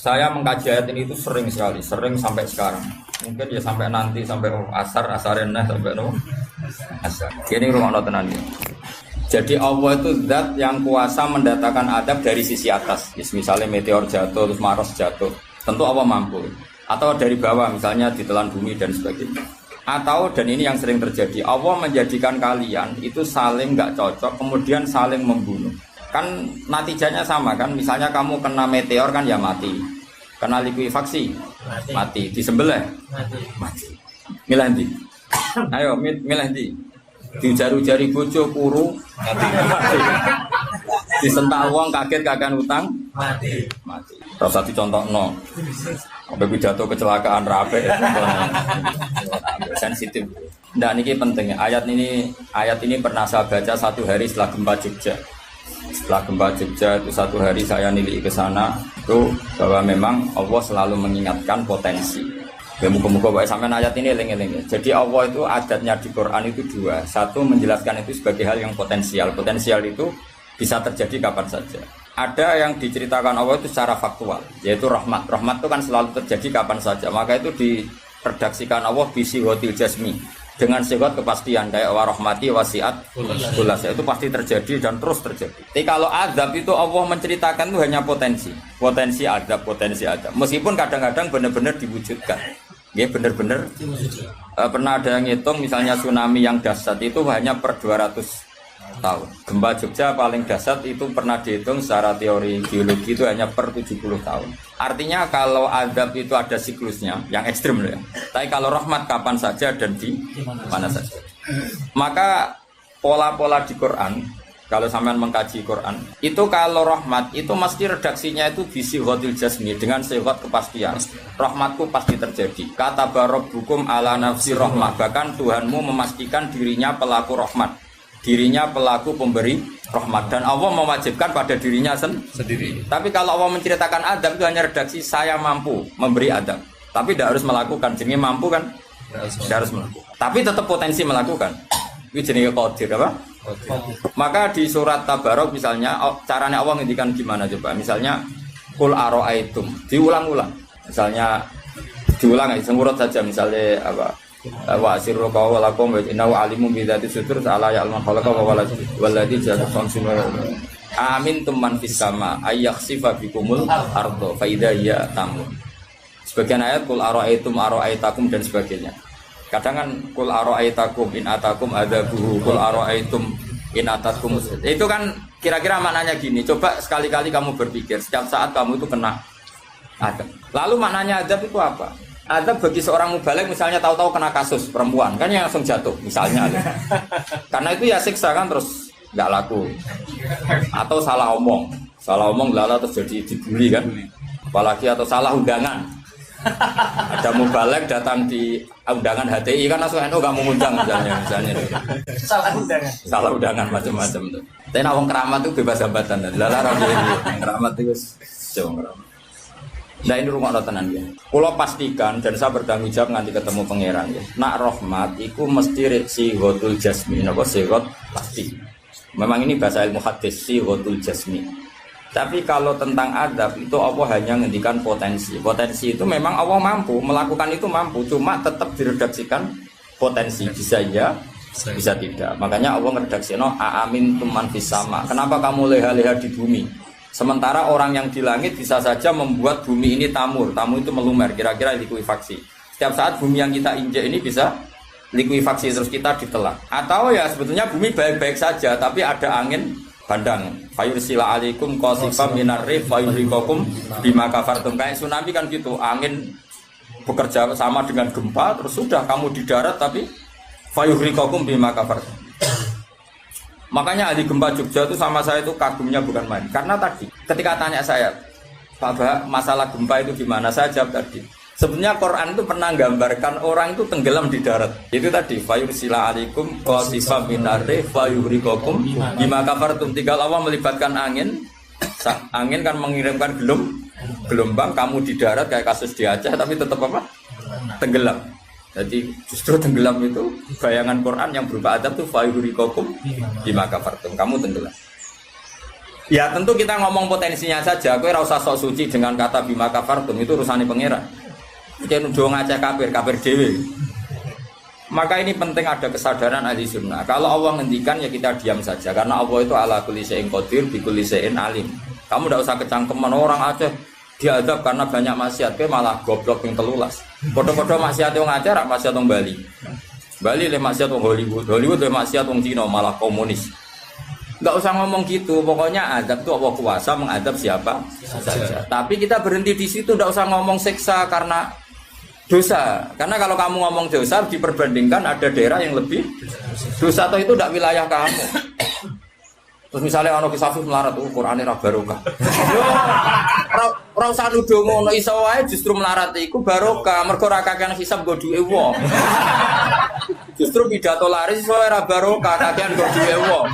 Saya mengkaji ayat ini itu sering sekali, sering sampai sekarang. Mungkin ya sampai nanti, sampai asarenah, sampai asar. Ini rumah tenan ini. Jadi Allah itu zat yang kuasa mendatangkan adab dari sisi atas. Misalnya meteor jatuh, terus Mars jatuh. Tentu Allah mampu. Atau dari bawah, misalnya ditelan bumi dan sebagainya. Atau, dan ini yang sering terjadi, Allah menjadikan kalian itu saling nggak cocok, kemudian saling membunuh. Kan natijanya sama kan, misalnya kamu kena meteor kan ya mati, kena likuifaksi mati, disembelih mati. Milih ndi? Ayo milih ndi? Diujar-ujari bojo kuru mati. Disentak wong kaget kakan utang mati. Rasa dicontohno. Sampai pidato kecelakaan rape sensitif. Nah ini penting. Ayat ini pernah saya baca satu hari setelah gempa Jogja. Setelah gempa Jogja itu satu hari saya nilai ke sana itu bahwa memang Allah selalu mengingatkan potensi. Muka-muka baik sampai ayat ini eling-eling. Jadi Allah itu adatnya di Quran itu dua. Satu menjelaskan itu sebagai hal yang potensial. Potensial itu bisa terjadi kapan saja. Ada yang diceritakan Allah itu secara faktual, yaitu rahmat. Rahmat itu kan selalu terjadi kapan saja. Maka itu diredaksikan Allah bisi hotil jasmi dengan sifat kepastian kayak warahmati wasiat kulas. Itu pasti terjadi dan terus terjadi. Tapi kalau azab itu Allah menceritakan itu hanya potensi azab. Meskipun kadang-kadang benar-benar diwujudkan. Ya benar-benar pernah ada yang ngitung misalnya tsunami yang dahsyat itu hanya per 200 tahun. Gempa Jogja paling dahsyat itu pernah dihitung secara teori geologi itu hanya per 70 tahun. Artinya kalau azab itu ada siklusnya yang ekstrim loh ya. Tapi kalau rahmat kapan saja dan di mana saja. Maka pola-pola di Quran, kalau sampean mengkaji Quran, itu kalau rahmat itu mesti redaksinya itu bisi hotil jasmi dengan sifat kepastian. Rahmatku pasti terjadi. Kata barabbukum ala nafsi rahmah. Bahkan Tuhanmu memastikan dirinya pelaku rahmat, dirinya pelaku pemberi rahmat, dan Allah mewajibkan pada dirinya sendiri. Tapi kalau Allah menceritakan adab itu hanya redaksi saya mampu memberi adab, tapi tidak harus melakukan. Jadi mampu kan tidak harus melakukan, tapi tetap potensi melakukan. Itu jenis qadir apa? Maka di surat Tabarok misalnya caranya Allah ngendikan gimana coba? Misalnya qul ara'aitum, diulang-ulang. Misalnya diulang aja, sengurut saja misalnya apa? Wa asirru qawlakum wa innahu alimun bi dzati sudur ala ya'lamu khalaqa wa walladzi ja'ala samsuma amin tumman fis sama ayakhsifa bikumul ardo fa idza hiya tamun. Sebagian ayat qul ara'aitakum dan sebagainya. Kadang kan qul ara'aitakum in atakum adzabuhu qul ara'aitum in atakum. Itu kan kira-kira maknanya gini, coba sekali-kali kamu berpikir setiap saat kamu itu kena adab. Lalu maknanya adab itu apa? Adab bagi seorang mubaligh misalnya tahu-tahu kena kasus perempuan kan yang langsung jatuh misalnya. Karena itu ya siksa kan terus nggak laku. Atau salah omong lala terus jadi dibully kan. Apalagi atau salah undangan. Ada mubaligh datang di undangan HTI kan langsung NU nggak mau undang misalnya. Salah undangan macam-macam tuh. Tapi wong keramat itu bebas hambatan. Lala keramat itu jauh keramat. Nah ini rumah tenan ya. Kalau pastikan dan saya bertanggung jawab nanti ketemu pangeran ya. Nak rahmat itu mesti sihotul jasmi, napa sihot pasti. Memang ini bahasa ilmu hadis sihotul jasmi. Tapi kalau tentang adab itu Allah hanya ngendikan potensi. Potensi itu memang Allah mampu melakukan itu mampu, cuma tetap diredaksikan potensi bisa ya, bisa tidak. Makanya Allah ngeredaksino aamin tuman fis sama. Kenapa kamu leha-leha di bumi? Sementara orang yang di langit bisa saja membuat bumi ini tamur itu melumer, kira-kira likuifaksi. Setiap saat bumi yang kita injek ini bisa likuifaksi terus kita ditelan. Atau ya sebetulnya bumi baik-baik saja, tapi ada angin bandang. Fayursila alaikum qasifam minar rih fayurikokum bima kafartum. Kayak tsunami kan gitu, angin bekerja sama dengan gempa, terus sudah kamu di darat tapi fayurikokum bima kafartum. Makanya ahli gempa Jogja itu sama saya itu kagumnya bukan main. Karena tadi ketika tanya saya, Pak Bah, masalah gempa itu gimana? Saya jawab tadi. Sebenarnya Quran itu pernah gambarkan orang itu tenggelam di darat. Itu tadi fayursila alaikum qasifam minarri fayurikokum bima kafartum. Tinggal Allah melibatkan angin. Angin kan mengirimkan gelombang, kamu di darat kayak kasus di Aceh tapi tetap apa? Tenggelam. Jadi justru tenggelam itu bayangan Quran yang berupa adab itu fayurikokum bima kafartum, kamu tenggelam. Ya tentu kita ngomong potensinya saja. Kowe ora usah sok suci dengan kata bima kafartum, itu urusane pangeran. Jangan udah ngajak kafir dewe. Maka ini penting ada kesadaran ahli sunnah. Kalau Allah ngendikan ya kita diam saja. Karena Allah itu ala kulli syai'in qadir bi kulli syai'in alim. Kamu tidak usah kecangkeman orang Aceh diadab karena banyak maksiat. Kowe malah goblok yang telulas. Podo-podo maksiat wong Aceh rak maksiat wong Bali. Bali le maksiat wong Hollywood. Hollywood le maksiat wong Cina malah komunis. Enggak usah ngomong gitu. Pokoknya adab itu Allah kuasa mengadab siapa saja. Tapi kita berhenti di situ, enggak usah ngomong siksa karena dosa. Karena kalau kamu ngomong dosa diperbandingkan ada daerah yang lebih dosa atau itu tidak wilayah kamu. Terus misalnya ono kisah melarat Qur'ane ra barokah. Yo ora usah nuduh ngono, iso wae justru melarat iku barokah, mergo ra kakean hisab go duwe wong. Justru pidato laris iso ora barokah, kakean go duwe wong.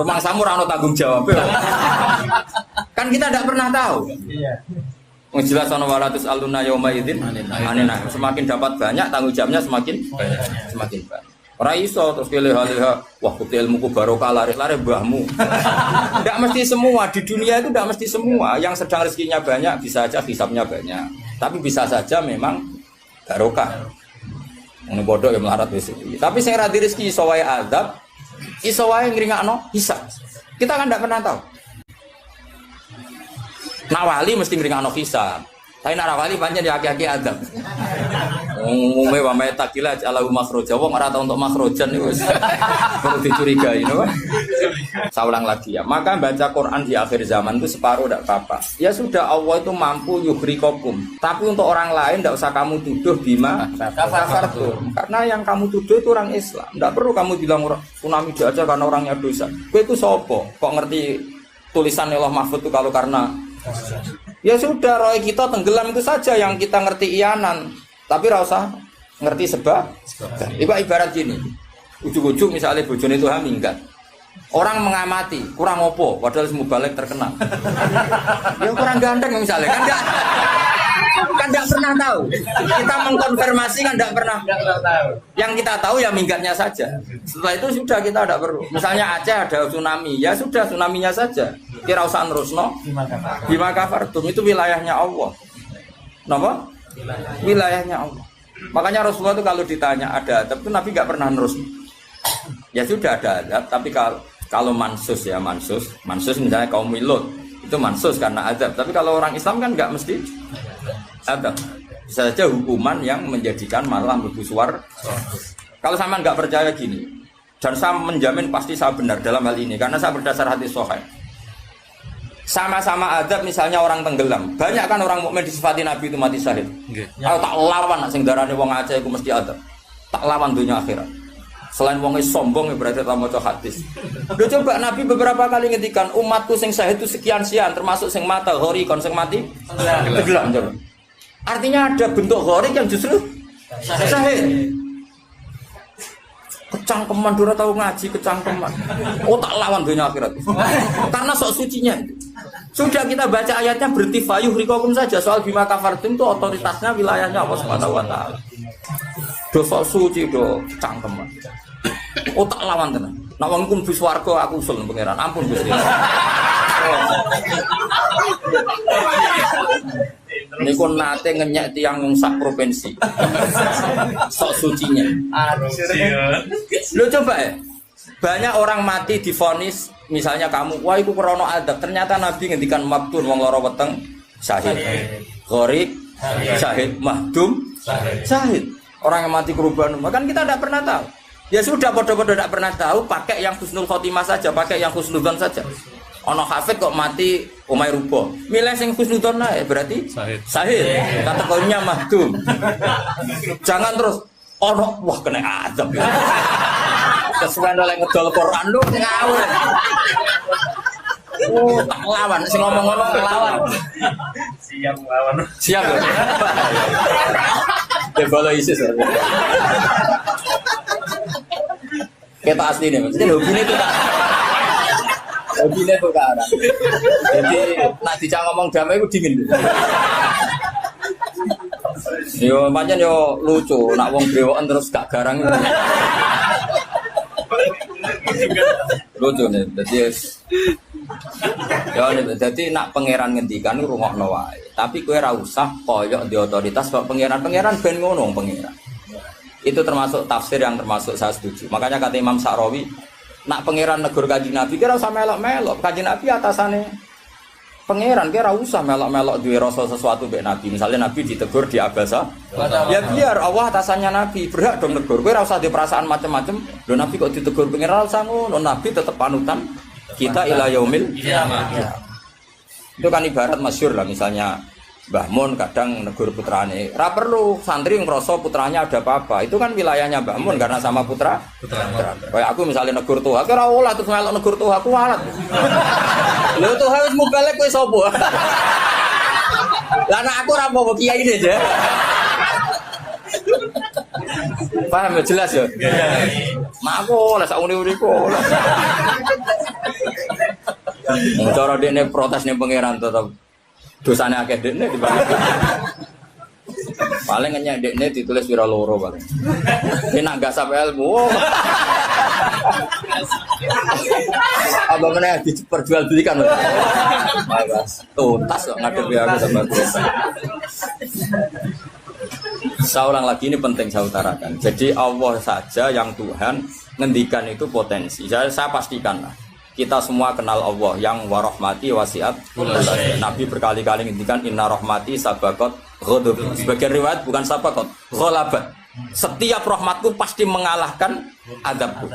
Rumah samu ora ono tanggung jawab. Kan kita tidak pernah tahu. Iya. Jelas ono walatus aluna yauma idzin anina. Semakin dapat banyak tanggung jawabnya semakin banyak. Ora iso terus keleh-leha wah kutu ilmuku barokah lari-lari mbahmu. Enggak mesti semua di dunia itu enggak mesti semua yang sedang rezekinya banyak bisa aja hisabnya banyak. Tapi bisa saja memang barokah. Ngono bodoh ya melarat wis. Tapi sing ra di rezeki iso wae azab, iso wae ngringakno hisab. Kita kan enggak pernah tahu. Nak wali mesti ngringakno hisab. Tapi nak wali pancen ya aki-aki adab. Umume wa may takila ala makhraja wong ora tau untuk makhrajan niku wis perlu dicurigai no. Saya ulang lagi ya. Maka baca Quran di akhir zaman itu separuh tidak apa-apa. Ya sudah Allah itu mampu yuhrikokum. Tapi untuk orang lain tidak usah kamu tuduh bima kafartum. Karena yang kamu tuduh itu orang Islam. Tidak perlu kamu bilang tsunami aja karena orangnya dosa. Kowe itu sopo? Kok ngerti tulisan Allah Mahfud itu kalau karena ya sudah roh kita tenggelam itu saja yang kita ngerti iyanan. Tapi rasa ngerti sebab. Ibarat gini. Ujung-ujung misalnya bojone itu minggat. Orang mengamati, kurang opo padahal semua balik terkenal. Ya kurang ganteng misalnya kan enggak pernah tahu. Kita mengkonfirmasi kan enggak pernah tahu. Yang kita tahu ya minggatnya saja. Setelah itu sudah kita enggak perlu. Misalnya Aceh ada tsunami, ya sudah tsunaminya saja. Kira usah nerusno. Bima kafartum itu wilayahnya Allah. Napa? Wilayahnya Allah. Makanya Rasulullah itu kalau ditanya ada adab itu Nabi nggak pernah nerus. Ya sudah ada adab, tapi kalau mansus misalnya kaum Lut itu mansus karena adab. Tapi kalau orang Islam kan nggak mesti adab. Bisa saja hukuman yang menjadikan malah mlebu swarga. Kalau sama nggak percaya gini, dan saya menjamin pasti saya benar dalam hal ini karena saya berdasar hadis sahih. Sama-sama adab misalnya orang tenggelam. Banyak kan orang mukmin disifati Nabi itu mati syahid. Aku tak lawan sing darane wong Aceh iku mesti adab. Tak lawan dunia akhirat. Selain wong sombong berarti tak maca hadis. Lho coba Nabi beberapa kali ngendikan umatku sing syahid itu sekian-sekian termasuk sing mata ghori kon sing mati tenggelam. Artinya ada bentuk ghori yang justru syahid. Kecangkeman dora tahu ngaji kecangkeman. Oh tak lawan dunia akhirat. Karena sok sucinya. Sudah kita baca ayatnya bertifayu rikokum saja soal bima kafartum itu otoritasnya wilayahnya Allah Subhanahu wa taala. Do sok suci do cangkeman. Oh tak lawan tenan. Nek wong iku mlebu swarga aku usul pangeran. Ampun Gusti. Niku nate ngenyek tiyang wong sak provinsi. Sok sucinya. Lo coba ya. Banyak orang mati divonis misalnya kamu, wah iku krana adab. Ternyata Nabi ngendikan maktun wong lara weteng syahid. Gharib syahid, mahdum syahid. Orang yang mati korban, kan kita tidak pernah tahu. Ya sudah bodoh-bodoh tidak pernah tahu, pakai yang husnul khotimah saja, pakai yang husnudzon saja. Ono hafid kok mati umay rubo. Milih sing husnudzon ae berarti syahid. Kategorinya mahdum. Jangan terus ono wah kena azab. Kesuwen oleh ngedol Quran lu ngawur. Oh, tak lawan sing ngomong-ngomong lawan. Siap lawan. Siap. Debalo ISIS. Kita asli nih, maksudnya hobi itu tak. Hobi itu kan. Jadi nak dijak ngomong damai itu dingin. Yo pancen yo lucu, nak wong brewoken terus gak garang. Lucu nih, jadi Ya dadi nak pangeran ngendikan rungokno wae. Tapi kowe ora usah koyok di otoritas kok pangeran ben ngono pangeran. Itu termasuk tafsir yang termasuk saya setuju. Makanya kata Imam Sa'rawi, nak pangeran negur Kanjeng Nabi kira usah melok-melok. Kanjeng Nabi atasane pangeran kira usah melok-melok duwe rasa sesuatu mbek Nabi. Misalnya Nabi ditegur di Abasa, ya biar Allah atasannya Nabi, berhak dong negur. Kowe ora usah di perasaan macam-macam. Lho Nabi kok ditegur pangeran usah ngono. Nabi tetap panutan kita ila yaumil kiamah. Itu kan ibarat masyhur lah, misalnya Mbah Mun kadang negur putrane. Ora perlu santri ngrasa putranya ada apa-apa. Itu kan wilayahnya Mbah Mun karena sama putra. Kayak aku misalnya negur Tuhan, ora olah terus melok negur Tuhan aku walat. Lho Tuhan wis mubalek kowe sapa? Lah nek aku ora mau kiai ini aja. Paham jelas ya? Mak aku lah sak uni-uniku. Cara dekne protes ning pangeran tetep dosane akeh dekne dibanding. Paling ngenyek dekne ditulis pira loro paling. Enak gak sampe ilmu. Apa meneh diperjualbelikan. Bagus. Tuntas kok ngadepi aku sama dosa. Seorang lagi ini penting saya utarakan. Jadi Allah saja yang Tuhan ngendikan itu potensi. Saya pastikan lah. Kita semua kenal Allah yang warahmati wasiat. Nabi berkali-kali ngendikan inna rahmati sabaqat ghadabi. Sebagian riwayat bukan sabaqat, ghalabat. Setiap rahmatku pasti mengalahkan azabku.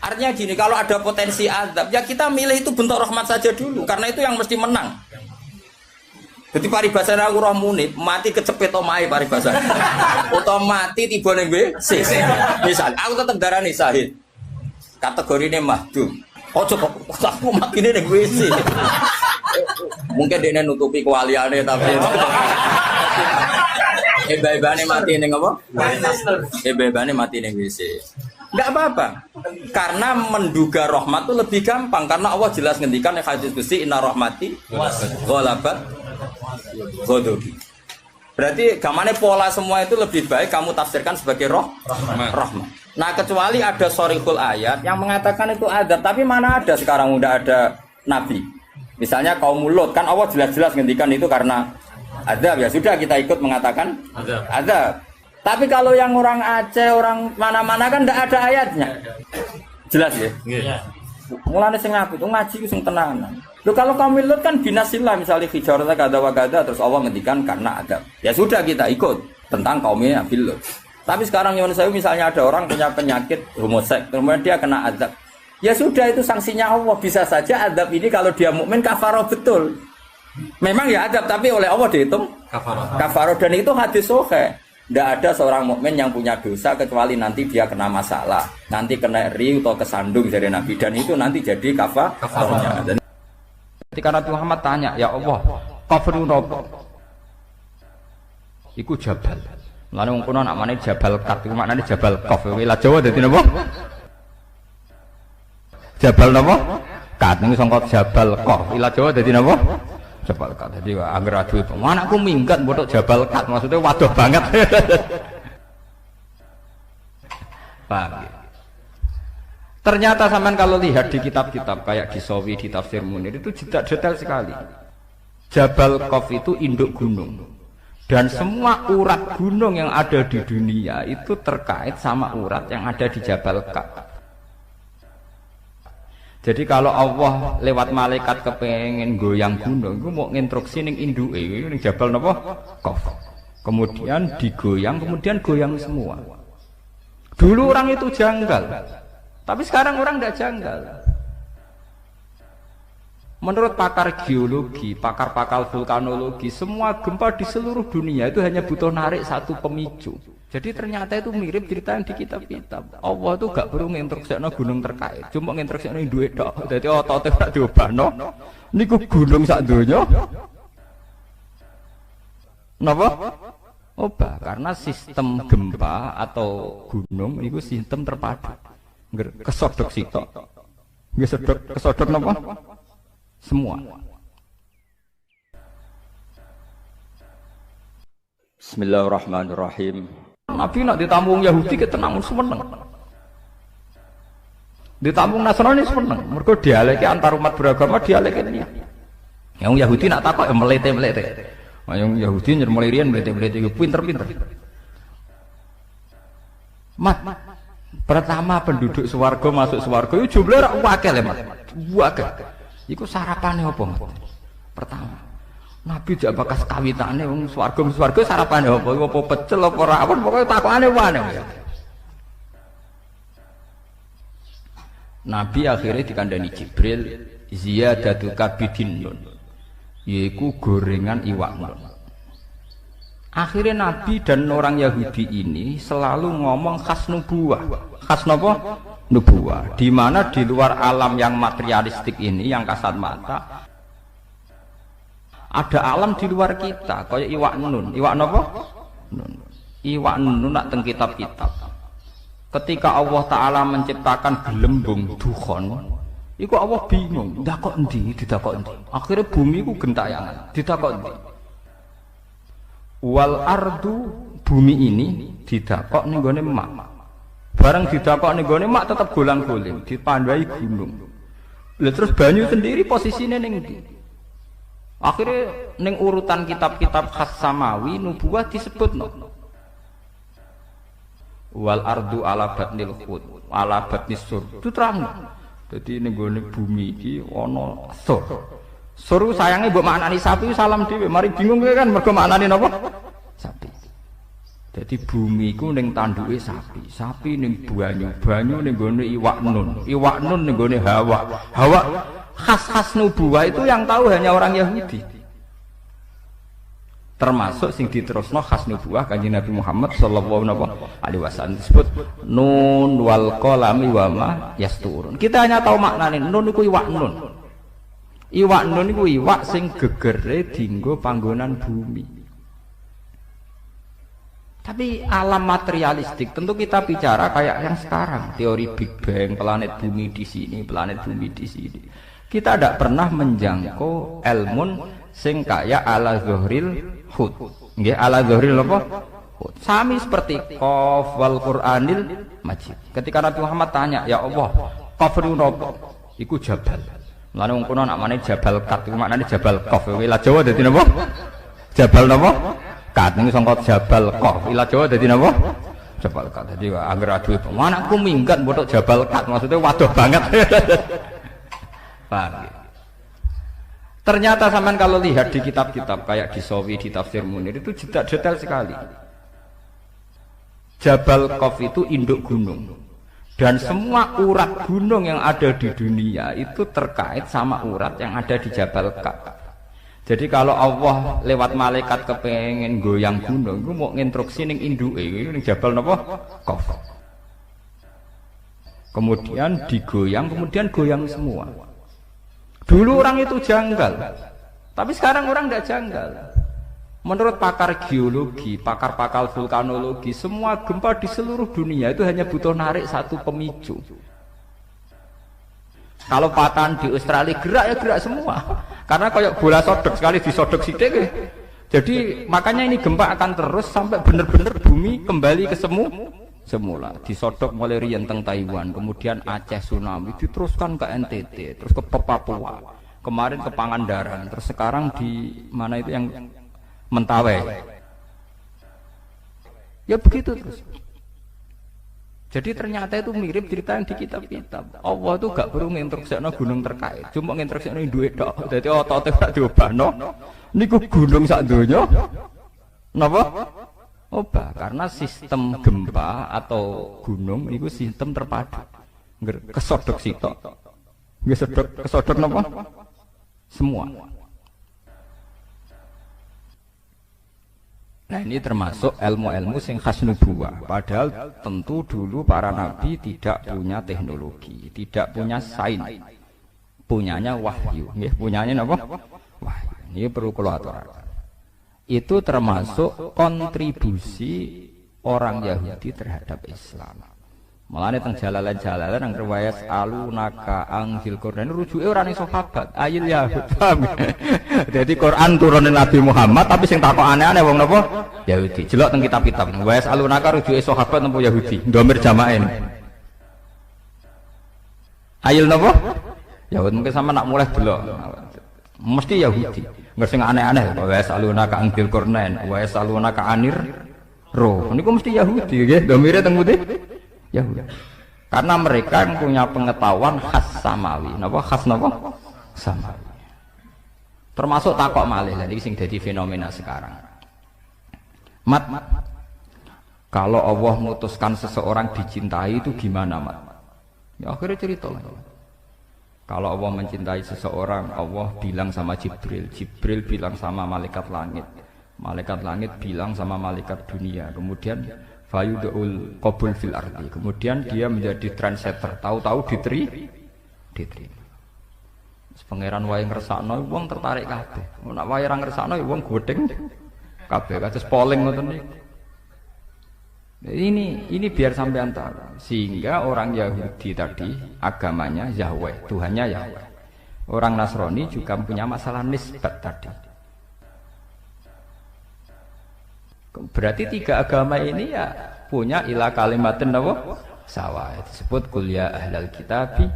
Artinya gini, kalau ada potensi azab, ya kita milih itu bentuk rahmat saja dulu, karena itu yang mesti menang. Jadi paribasane aku roh munib, mati kecepet omahe paribasane. Utawa mati tiba ning WC. Misal aku tetep darani syahid. Kategorine mahdum. Ojo kok aku matine ning WC. Mungkin dia nutupi kewaliane tapi Eba-ebane mati ning apa? Eba-ebane mati ning WC. Enggak apa-apa. Karena menduga rahmat itu lebih gampang karena Allah jelas ngendikan ning hadis qudsi inna rahmati ghalabat ghadabi. Berarti gamane pola semua itu lebih baik kamu tafsirkan sebagai rahmat. Nah, kecuali ada sorikul ayat yang mengatakan itu adab, tapi mana ada sekarang udah ada nabi. Misalnya kaum Lut kan Allah jelas-jelas ngendikan itu karena adab, ya sudah kita ikut mengatakan adab. Tapi kalau yang orang Aceh, orang mana-mana kan tidak ada ayatnya. Jelas ya? Iya. Mulane sing apik itu ngaji ku sing tenanan. Loh kalau kaum Lut kan binasillah misalnya hijarata kada wa kada terus Allah ngendikan karena adab. Ya sudah kita ikut tentang kaumnya Nabi Lut. Tapi sekarang yang saya misalnya ada orang punya penyakit homoseks, kemudian dia kena azab. Ya sudah itu sanksinya Allah. Bisa saja azab ini kalau dia mukmin kafarah betul. Memang ya azab tapi oleh Allah dihitung kafarah dan itu hadis sahih. Tidak ada seorang mukmin yang punya dosa kecuali nanti dia kena masalah, nanti kena riu atau kesandung dari Nabi dan itu nanti jadi kafarahnya. Dan ketika Nabi Muhammad tanya, ya Allah, kafirun apa? Iku jabal. Lalu wong kono nak mane Jabal Kat, iku maknane Jabal Qaf. Wilayah Jawa dadi napa? Jabal napa? Kat niku sangka Jabal Qaf. Wilayah Jawa dadi napa? Jabal Kat. Dadi angger adu itu. Anakku minggat botok Jabal Kat, maksudnya waduh banget. Paham. Ternyata sampean kalau lihat di kitab-kitab kayak di Sawi, di Tafsir Munir itu detail sekali. Jabal Qaf itu induk gunung. Dan semua urat gunung yang ada di dunia itu terkait sama urat yang ada di Jabal Qaf. Jadi kalau Allah lewat malaikat kepengen goyang gunung, itu mau nginstruksi ning induke ning Jabal napa? Qaf. Kemudian digoyang, kemudian goyang semua. Dulu orang itu janggal. Tapi sekarang orang tidak janggal. Menurut pakar geologi, pakar-pakar vulkanologi, semua gempa di seluruh dunia itu hanya butuh narik satu pemicu. Jadi ternyata itu mirip cerita yang di kitab-kitab. Allah itu gak perlu nginstruksikno gunung terkait, cuma nginstruksikno duit tok. Dadi otote ora diobahno. Niku gunung sak donya. Napa? Obah, karena sistem gempa atau gunung itu sistem terpadu. Kesodok sitok. Nggih kesodok napa? Semua. Bismillahirrahmanirrahim. Nabi nak ditampung Yahudi ketenang seneng. Ditampung Nasrani seneng. Mergo dialeke antar umat beragama dialeke ini. Yang Yahudi nak takok ya melete-melete. Yang Yahudi nyer mulai riyen melete-melete iku pinter-pinter. Mat, pertama penduduk swarga masuk swarga itu jumlahnya akeh lho, Mat. Akeh. Iku sarapane apa, Mat? Pertama. Nabi jak bakas kawitane wong swarga sarapane apa? Iku apa pecel apa rawon pokoke takokane wae. Nabi akhirnya dikandani Jibril ziyadatu kabidin nun. Yaiku gorengan iwak nun. Akhirnya Nabi dan orang Yahudi ini selalu ngomong khas nubuwah. Khas napa? Nubuwah. Di mana di luar alam yang materialistik ini, yang kasat mata, ada alam di luar kita, kayak iwak nun. Iwak napa? Nun. Iwak nun nak teng kitab-kitab. Ketika Allah Ta'ala menciptakan gelembung dukhon, iku Allah bingung, ndakok endi, didakok endi. Akhirnya bumi iku gentayangan, didakok endi. Wal ardu, bumi ini didakok ning gone mak. Bareng didakok ning gone mak tetep golang-goling, dipandai gunung. Lah terus banyu sendiri posisine ning ndi? Akhirnya ning urutan kitab-kitab khas samawi nubuwah disebutno. Wal ardu ala batnil khut, ala batnis sur. Itu terang. Jadi ning gone bumi iki ana sur. Sur sayange mbok maknani sapi salam dhewe, mari bingung kowe kan mergo maknani napa? Sapi. Jadi bumi iku ning tanduke sapi, sapi ning banyu, banyu ning gone iwak nun, iwak nun ning gone hawa. Hawa khas-khas nubuwah itu yang tahu hanya orang Yahudi. Termasuk sing diterusno khas nubuwah Kanjeng Nabi Muhammad sallallahu alaihi wasallam disebut nun wal qalami wa ma yasturun. Kita hanya tahu maknane nun iku iwak nun. Iwak nun iku iwak sing gegere dienggo panggonan bumi. Tapi alam materialistik tentu kita bicara kayak yang sekarang, teori Big Bang, planet bumi di sini, planet bumi di sini. Kita tidak pernah menjangkau ilmun sing kaya ala zuhril hud. Nggih, ala zuhril apa? Hud. Sami seperti qaf wal Qur'anil Majid. Ketika Nabi Muhammad tanya, "Ya Allah, qaf niku napa?" Iku jabal. Lan wong kono nak mane jabal kat, maknane jabal qaf. Ila Jawa dadi napa? Jabal napa? Kat niku sangka jabal qaf. Ila Jawa dadi napa? Jabal kat. Dadi angger aduh, "Anakku minggat botok jabal kat." Maksudnya waduh banget. Paham ya? Ternyata sampean kalau lihat di kitab-kitab kayak di Sawi, di Tafsir Munir itu detail sekali. Jabal Qaf itu induk gunung. Dan semua urat gunung yang ada di dunia itu terkait sama urat yang ada di Jabal Qaf. Jadi kalau Allah lewat malaikat kepengen goyang gunung, itu mau nginstruksi ning induke, ning Jabal napa? Qaf. Kemudian digoyang, kemudian goyang semua. Dulu orang itu janggal, tapi sekarang orang tidak janggal. Menurut pakar geologi, pakar-pakar vulkanologi, semua gempa di seluruh dunia itu hanya butuh narik satu pemicu. Kalau patahan di Australia gerak ya gerak semua, karena kayak bola sodok sekali disodok sidik. Jadi makanya ini gempa akan terus sampai benar-benar bumi kembali ke semula. Disodok mulai riyen teng Taiwan, kemudian Aceh tsunami, diteruskan ke NTT, terus ke Papua, kemarin ke Pangandaran, terus sekarang di mana itu yang Mentawai. Ya begitu terus. Jadi ternyata itu mirip cerita yang di kitab-kitab. Allah itu gak perlu nginstruksikno gunung terkait, cuma nginstruksikno duit tok. Dadi otote gak diobahno. Niku gunung sak donya. Napa? Obah, karena sistem gempa atau gunung itu sistem terpadu. Kesodok sitok. Kesodok napa? Semua. Nah ini termasuk ilmu-ilmu sing khas nubuwah. Padahal tentu dulu para nabi tidak punya teknologi, tidak punya sains. Punyanya wahyu. Nggih, punyanya napa? Wahyu. Ini perlu kula aturaken. Itu termasuk kontribusi orang Yahudi terhadap Islam. Mulane teng jalalan-jalalan nang riwayat alunaka angil Quran rujuke ora ning sahabat, ayil Yahud. Jadi Quran turunin Nabi Muhammad tapi sing takok aneh-aneh wong napa? Yahudi. Jelok teng kitab-kitab. Riwayat alunaka rujuke sahabat napa Yahudi? Ndomir jamaen. Ayil napa? Yahud mungkin sama nak mulai delok. Mesti Yahudi. Enggak sing aneh-aneh. Wa yasalunaka anil qurnain, wa yasalunaka anir roh. Niku mesti Yahudi nggih. Domire teng putih Yahudi. Karena mereka yang punya pengetahuan khas samawi. Napa khas napa? Samawi. Termasuk takok malih lan iki sing dadi fenomena sekarang. Mat, kalau Allah memutuskan seseorang dicintai itu gimana, Mat? Ya akhirnya cerita. Kalau Allah mencintai seseorang, Allah bilang sama Jibril, Jibril bilang sama malaikat langit bilang sama malaikat dunia. Kemudian fayudul qabul fil ardi. Kemudian dia menjadi translator. Tahu-tahu diterima. Pangeran wae ngersakno wong tertarik kabeh. Nek wae ora ngersakno ya wong godheng kabeh kados polling ngoten niku. Ini biar sampean tahu. Sehingga orang Yahudi tadi agamanya Yahweh, Tuhannya Yahweh. Orang Nasrani juga punya masalah nisbat tadi. Berarti tiga agama ini ya punya ila kalimatin napa? Sawa. Disebut kul ya ahlal kitabi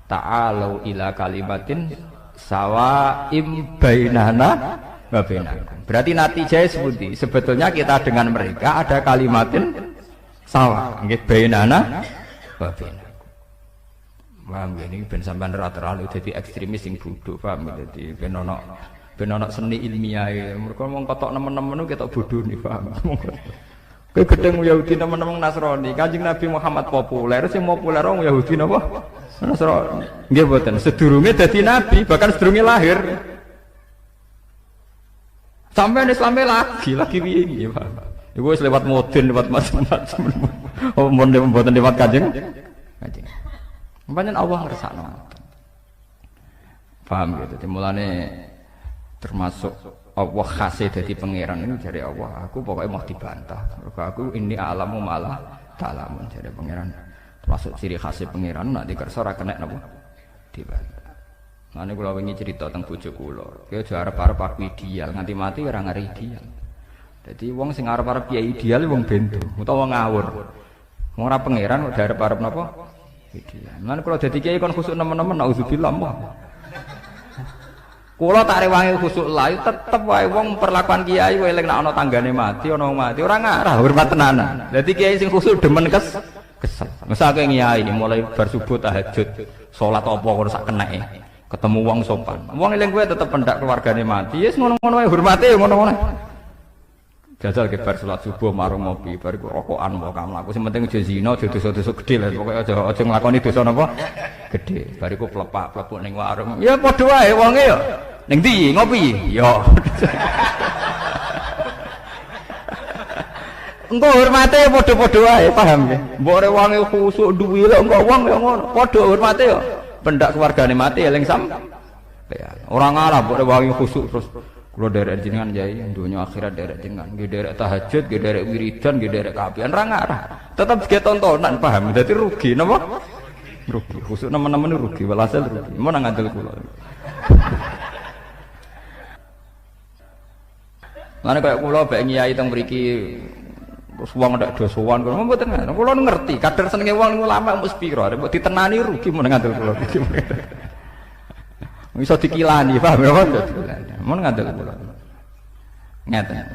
ta'alu ila kalimatin sawaim bainana wa bainakum. Berarti natijahnya seperti sebetulnya kita dengan mereka ada kalimatin sawa nggih bainana wa bainakum. Paham ini ben sampean ora terlalu dadi ekstremis sing bodho, paham dadi ben ana seni ilmiah. Mergo wong kotok nemen-nemen ketok bodho nih, paham. Kowe gedeng Yahudi nemen-nemen Nasrani. Kanjeng Nabi Muhammad populer, sing populer wong Yahudi napa? Nasrani. Nggih mboten, sedurunge dadi nabi, bahkan sedurunge lahir. Sampai Islame lagi piye iki, Pak. Iku wis lewat modern, lewat macam-macam. Oh, mboten lewat Kanjeng. Pancen Allah ngersakno. Paham gitu. Mulane termasuk Allah khase dadi pangeran ini dari Allah. Aku pokoknya mau dibantah. Mergo aku ini alamu malah ta'lamun dari pangeran. Termasuk ciri khas pangeran nak dikersa ora kena napa dibantah. Mane kula wingi cerita teng bojo kula. Ki aja arep-arep aku ideal, nganti mati ora ngare ideal. Dadi wong sing arep-arep piye ideal wong bento utawa ngawur. Wong ora pangeran kok arep-arep napa ideal. Mane kula dadi kiai kon khusuk nemen-nemen auzubillah. Kula tak rewangi khusuk lae tetep wae wong perlakuan kiai wae eling nek ana tanggane mati, ana wong mati ora ngarah hormat tenanan. Dadi kiai sing khusuk demen kesel. Mesake ngiyai mulai bar subuh tahajud, salat apa ngono sak keneke. Ketemu wong sopan. Wong eling kowe tetep pendak keluargane mati. Yes ngono-ngono wae hormate ngono-ngono. Jajal ke bar salat subuh marung ngopi, bar iku rokokan wae kamu. Aku sing penting aja zina, aja dosa-dosa gedhe lho. Pokoke aja nglakoni dosa napa? Gedhe. Bar iku plepak-plepuk ning warung. Ya padha wae wonge ya. Ning ndi ngopi? Ya. Engko hormate padha-padha wae, paham nggih? Mbok rewange khusuk duwi lho engko wong ya ngono. Padha hormate ya. Pendak keluargane mati eling sam. Ora ngarah mbok rewange khusuk terus kula derek jenengan yai donya akhirat derek jenengan. Nggih derek tahajud, nggih derek wiridan, nggih derek kapian ora ngarah. Tetep ge tontonan, paham? Dadi rugi napa? Rugi. Khusuk nemen-nemen rugi, walhasil rugi. Mun nang ngandel kula. Lan kaya kula bek nyai teng mriki terus wong ndak dosowan kula mboten ngono. Kula ngerti kadar senenge wong niku lama mbok sepiro arep mbok ditenani rugi mun ngandel kula. Iso dikilani, paham ya, Pak? Mun ngandel kula. Ngeten.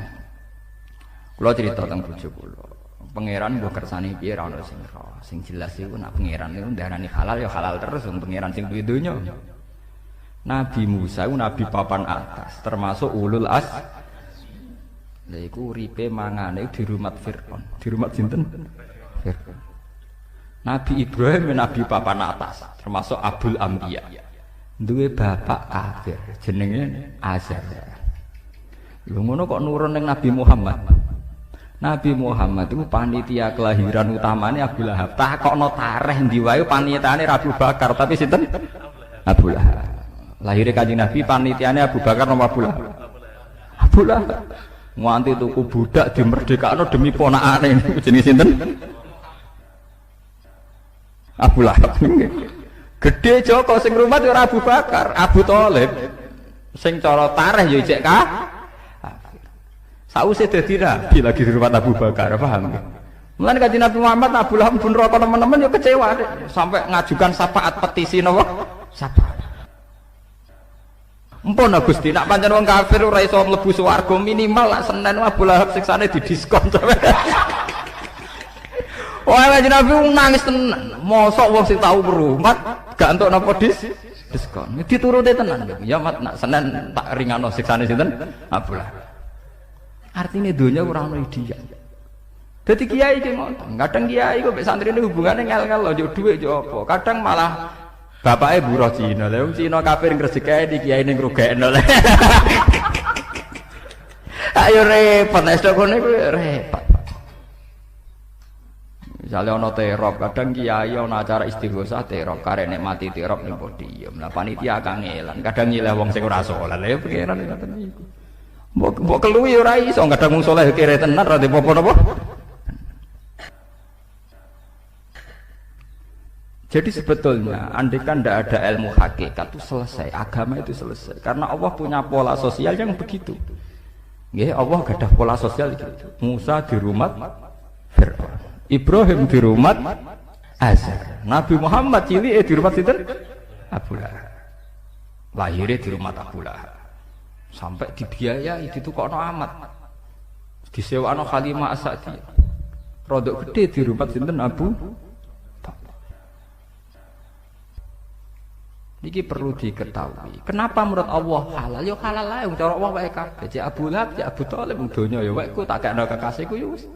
Kula cerita tentang bojo kula. Pangeran mbok kersane piye ra ono sing roh. Sing jelas iku nek pangeran niku ndarani halal ya halal terus wong pangeran sing duwe donya. Nabi Musa iku nabi papan atas, termasuk ulul as. Lha iku uripe mangane di rumah Fir'aun. Di rumah sinten? Fir'aun. Nabi Ibrahim nabi papan atas, termasuk Abul Anbiya. Duwe bapak kafir jenenge Azar. Lho ngono kok nurun ning Nabi Muhammad. Nabi Muhammad itu panitia kelahiran utamanya Abu Lahab. Takokno tareh ndi wae panitiane Abu Bakar, tapi sinten? Abu Lahab. Lahire Kanjeng Nabi panitiane Abu Bakar nomor Abu Lahab. Abu Lahab nganti tuku budak dimerdekakno demi ponakane niku jenenge sinten? Abu Lahab. Gede Joko sing rumah ora Abu Bakar, Abu Thalib. Sing cara tareh ya ijek ka. Sausé dadi nabi lagi di rumah Abu Bakar, paham? Mulane Kanjeng Nabi Muhammad Abu Lahab pun roko teman-teman ya kecewa deh. Sampai ngajukan syafaat petisi napa? Syafaat. Empun Gusti, nak pancen wong kafir ora iso mlebu swarga minimal lak Senin Abu Lahab siksane didiskon. Wah, Kanjeng Nabi nangis tenan. Mosok wong sing tau berumat gak entuk napa diskon. Dituruti tenan. Ya mat nak Senin tak ringano siksane sinten? Abu Lahab. Artine donya ora ono ideal. Dadi kiai ki ngoten. Kadang kiai kok mek santrine hubungane ngel-ngel lho, yo dhuwit yo apa. Kadang malah bapake buruh Cina. Lah wong Cina kafir ngrezekake di kiai ning ngrugekno. Ayo repot nek kene kuwi repot. Misalnya ana terop, kadang kiai ana acara istighosah terop, karek nikmati terop ning podium. Lah panitia kangelan, kadang nyileh wong sing ora saleh. Lah pikiran ngoten niku. Mbok keluwi ora iso, kadang wong saleh kere tenan ra apa napa. Jadi sebetulnya andaikan tidak ada ilmu hakikat itu selesai, agama itu selesai. Karena Allah punya pola sosial yang begitu. Nggih, Allah gadah pola sosial gitu. Musa di rumah Fir'aun, Ibrahim di rumah Azar, Nabi Muhammad cilik di rumah sinten? Abu Lahab. Lahirnya di rumah Abu Lahab. Sampai dibiayai ditukokno amat. Disewakno Halimah As-Sa'diyah. Rodok gede di rumah sinten? Abu. Niki perlu diketahui. Kenapa menurut Allah halal? Ya halal ae, cara Allah wae kabeh. Cek Abu Lahab, cek Abu Thalib donya ya wae ku tak kekno kekasihku ya wis.